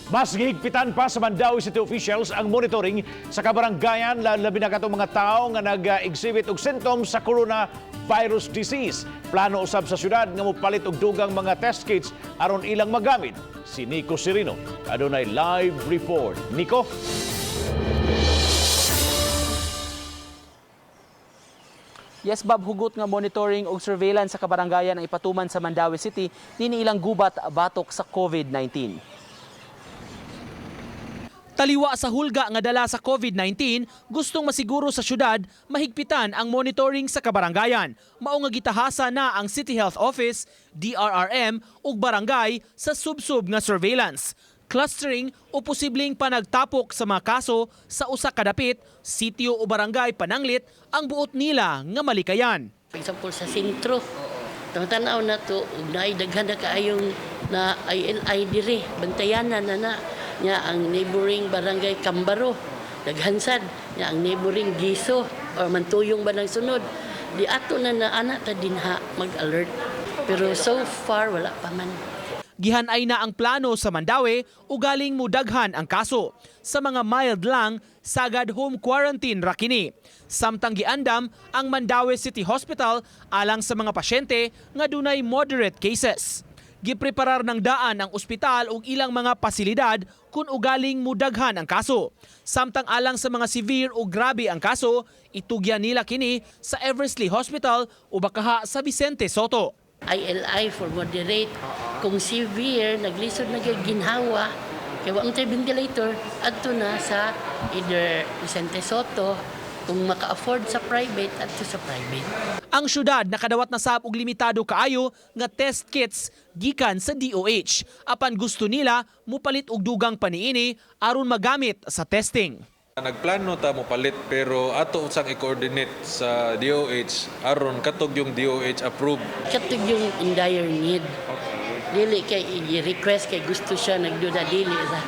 Mas gihigpitan pa sa Mandaue City officials ang monitoring sa kabaranggayan labi na katong mga tao nga nag-exhibit og symptoms sa coronavirus disease. Plano usab sa syudad nga mopalit og dugang mga test kits aron ilang magamit. Si Nico Sirino adunay live report. Nico? Yes, Bob, hugot nga monitoring ug surveillance sa kabaranggayan ang ipatuman sa Mandaue City nini ilang gubat batok sa COVID-19. Taliwa sa hulga nga dala sa COVID-19, gustong masiguro sa syudad mahigpitan ang monitoring sa kabaranggayan. Mao nga gitahasa na ang City Health Office, DRRM ug barangay sa subsub nga surveillance. Clustering o posibleng panagtapok sa mga kaso sa usa ka dapit, sitio o barangay pananglit ang buot nila nga malikayan. For example, sa sentro, tanaw na to, naidaghan na kaayong na ILI dire, bantayanan na nya ang neighboring barangay Kambaro, daghansad nya ang neighboring Giso or Mantuyong ba ng sunod. Di ato na ana ta dinha mag-alert. Pero so far wala pa man. Gihanay na ang plano sa Mandaue ugaling mudaghan ang kaso. Sa mga mild lang, sagad home quarantine ra kini. Samtang giandam ang Mandaue City Hospital alang sa mga pasyente nga dunay moderate cases. Gipreparar ng daan ang ospital ug ilang mga pasilidad kung ugaling mudaghan ang kaso. Samtang alang sa mga severe o grabe ang kaso, itugyan nila kini sa Eversley Hospital o bakaha sa Vicente Soto. ILI for moderate. Kung severe, naglisod na ginhawa, kaya ang ventilator, adto na sa either Vicente Soto, kung maka-afford sa private, adto sa private. Ang syudad nakadawat na sab og limitado kaayo nga test kits gikan sa DOH. Apan gusto nila mupalit og dugang paniini aron magamit sa testing. Nagplano ta mo palit pero ato usang i-coordinate sa DOH aron katog yung DOH approve. Katog yung in dire need. Dili kay i-request kay gusto siya nagduda dili ra.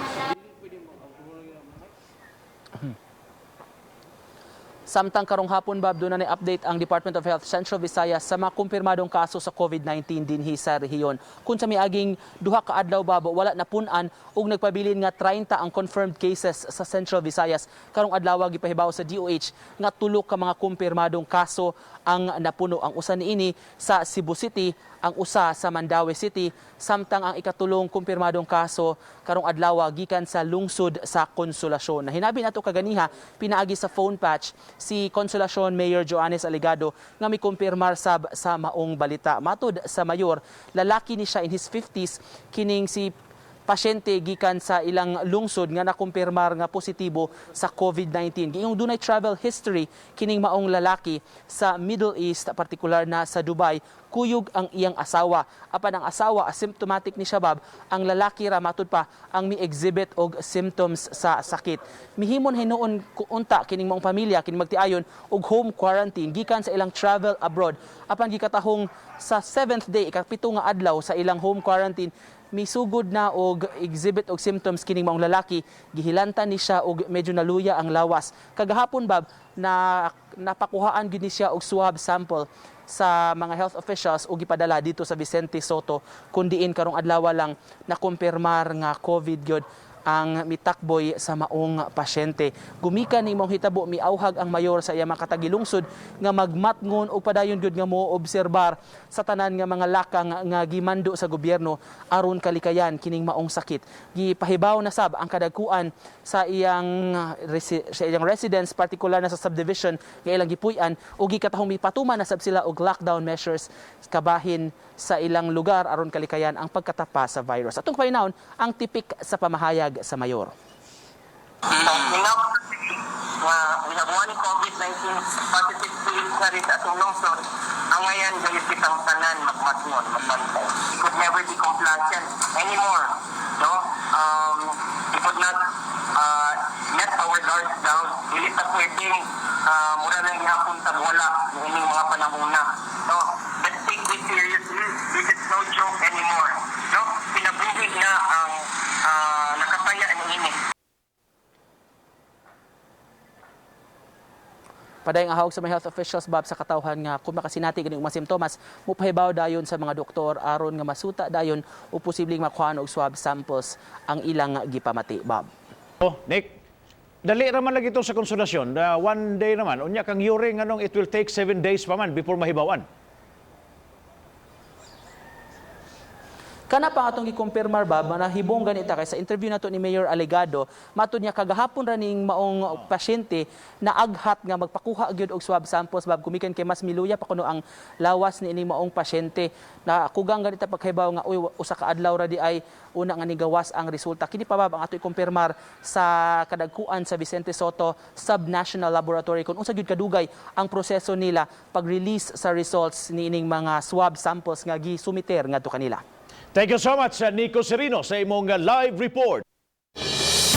Samtang karong hapon, Bob, doon na update ang Department of Health Central Visayas sa mga kumpirmadong kaso sa COVID-19 dinhi sa rehiyon. Kung sa miaging duha ka adlaw, Bob, wala na punan ug nagpabilin nga 30 ang confirmed cases sa Central Visayas. Karong adlaw gipahibaw sa DOH nga tulo ka mga kumpirmadong kaso ang napuno. Ang usa niini sa Cebu City, ang usa sa Mandaue City, samtang ang ikatulong kumpirmadong kaso karong adlaw gikan sa lungsod sa Consolacion. Hinabi nato kaganiha pinaagi sa phone patch si Consolacion Mayor Joannes Aligado nga may kumpirmar sab sa maong balita. Matud sa mayor, lalaki ni siya in his 50s, kining si pasyente gikan sa ilang lungsod nga nakumpirmar nga positibo sa COVID-19. Giyong dunay travel history kining maong lalaki sa Middle East, partikular na sa Dubai. Kuyog ang iyang asawa. Apan ang asawa asymptomatic ni Shabab, ang lalaki ra matud pa ang mi-exhibit og symptoms sa sakit. Mihimon hinuon unta kining maong pamilya kining magtiayon og home quarantine gikan sa ilang travel abroad. Apan gikatahong sa 7th day, ikapito nga adlaw sa ilang home quarantine, misugod na og exhibit og symptoms kining maong lalaki, gihilantan ni siya og medyo naluya ang lawas. Kagahapon, Bob, na napakuhaan gid ni siya og swab sample sa mga health officials o gipadala dito sa Vicente Soto, kundiin karong adlaw lang nakumpirmar nga COVID gyud ang mitakboy sa maong pasyente. Gumikan ni mong hitabo miauhag ang mayor sa iya mga katagilungsod nga magmatngon o padayon gyud nga mo obserbar sa tanan nga mga lakang nga gimando sa gobyerno aron kalikayan kining maong sakit. Gipahibaw na sab ang kadagkuan sa iyang residence, partikular na sa subdivision nga ilang gipuy-an o gikatahong mipatuman na sab sila og lockdown measures kabahin sa ilang lugar aron kalikayan ang pagkatapa sa virus. Atong painawon ang tipik sa pamahayag sa mayor. We have one COVID-19 positive case na rin sa atong lungsod. Ang ngayon, galit kitang tanan, magmatngon, magbantay. Could never be compliant anymore. No? We could not let our guards down. Dili ta pwedeng mura lang ihapon tagwala ng ining mga panahuna. No? Let's take this seriously. This is no joke anymore. No? Pinabuhig na ang nakataya ng ini. Padayong ahawag sa mga health officials Bob sa katawhan nga kung makasinati ganing mga simptomas mupahibaw dayon sa mga doktor aron nga masuta dayon o posibleng makuha og swab samples ang ilang gipamati Bob. Oh, Nick, dali raman lagi ito sa konsulasyon. One day naman. Unya kang hearing, anong it will take 7 days pa man before mahibawan. Kana pa atong gikumpirmar Bob na hibong ganita kay sa interview nato ni Mayor Alegado matud niya kagahapon ra ning maong pasyente na aghat nga magpakuha gyud og swab samples Bob kumikan kay mas miluya pa kuno ang lawas ni ining maong pasyente na kugang ganita paghibaw nga uy usa ka adlaw ra di ay una nga nigawas ang resulta. Kini pa Bob ang ato ikumpirmar sa kadagkuan sa Vicente Soto Subnational Laboratory kung unsa gyud kadugay ang proseso nila pag-release sa results ni ining mga swab samples nga gisumiter ngadto kanila. Thank you so much, Nico Serino, sa imong live report.